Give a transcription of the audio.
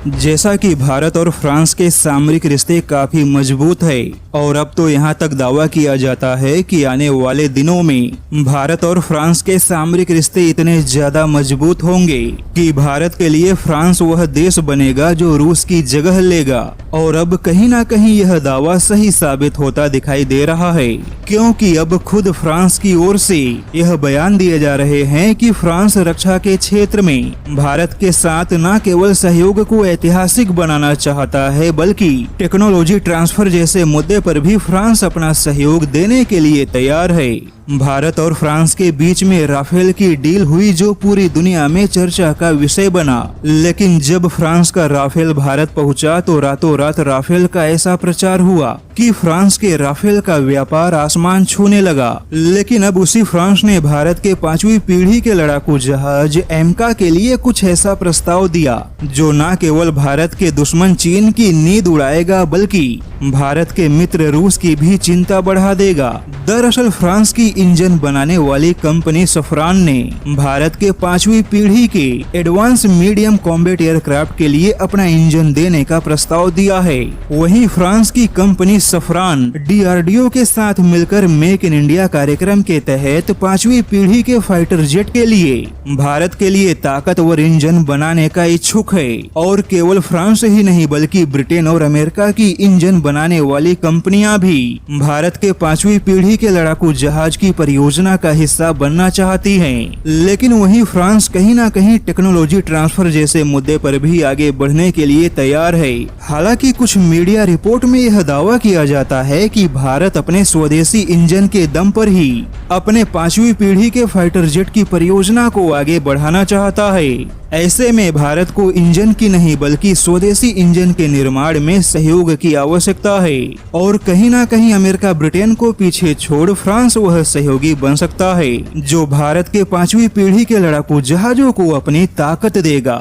जैसा कि भारत और फ्रांस के सामरिक रिश्ते काफी मजबूत है और अब तो यहाँ तक दावा किया जाता है कि आने वाले दिनों में भारत और फ्रांस के सामरिक रिश्ते इतने ज्यादा मजबूत होंगे कि भारत के लिए फ्रांस वह देश बनेगा जो रूस की जगह लेगा। और अब कहीं ना कहीं यह दावा सही साबित होता दिखाई दे रहा है, क्योंकि अब खुद फ्रांस की ओर से यह बयान दिए जा रहे हैं कि फ्रांस रक्षा के क्षेत्र में भारत के साथ न केवल सहयोग को ऐतिहासिक बनाना चाहता है, बल्कि टेक्नोलॉजी ट्रांसफर जैसे मुद्दे पर भी फ्रांस अपना सहयोग देने के लिए तैयार है। भारत और फ्रांस के बीच में राफेल की डील हुई जो पूरी दुनिया में चर्चा का विषय बना, लेकिन जब फ्रांस का राफेल भारत पहुंचा तो रातों रात राफेल का ऐसा प्रचार हुआ कि फ्रांस के राफेल का व्यापार आसमान छूने लगा। लेकिन अब उसी फ्रांस ने भारत के 5वीं पीढ़ी के लड़ाकू जहाज एमका के लिए कुछ ऐसा प्रस्ताव दिया जो न केवल भारत के दुश्मन चीन की नींद उड़ाएगा, बल्कि भारत के मित्र रूस की भी चिंता बढ़ा देगा। दरअसल फ्रांस की इंजन बनाने वाली कंपनी सफरान ने भारत के 5वीं पीढ़ी के एडवांस मीडियम कॉम्बैट एयरक्राफ्ट के लिए अपना इंजन देने का प्रस्ताव दिया है। वहीं फ्रांस की कंपनी सफरान डीआरडीओ के साथ मिलकर मेक इन इंडिया कार्यक्रम के तहत 5वीं पीढ़ी के फाइटर जेट के लिए भारत के लिए ताकतवर इंजन बनाने का इच्छुक है। और केवल फ्रांस ही नहीं बल्कि ब्रिटेन और अमेरिका की इंजन बनाने वाली कंपनियां भी भारत के 5वीं पीढ़ी के लड़ाकू जहाज की परियोजना का हिस्सा बनना चाहती हैं। लेकिन वहीं फ्रांस कहीं ना कहीं टेक्नोलॉजी ट्रांसफर जैसे मुद्दे पर भी आगे बढ़ने के लिए तैयार है। हालांकि कुछ मीडिया रिपोर्ट में यह दावा किया जाता है कि भारत अपने स्वदेशी इंजन के दम पर ही अपने 5वीं पीढ़ी के फाइटर जेट की परियोजना को आगे बढ़ाना चाहता है। ऐसे में भारत को इंजन की नहीं बल्कि स्वदेशी इंजन के निर्माण में सहयोग की आवश्यकता है। और कहीं ना कहीं अमेरिका ब्रिटेन को पीछे छोड़ फ्रांस वह सहयोगी बन सकता है जो भारत के 5वीं पीढ़ी के लड़ाकू जहाजों को अपनी ताकत देगा।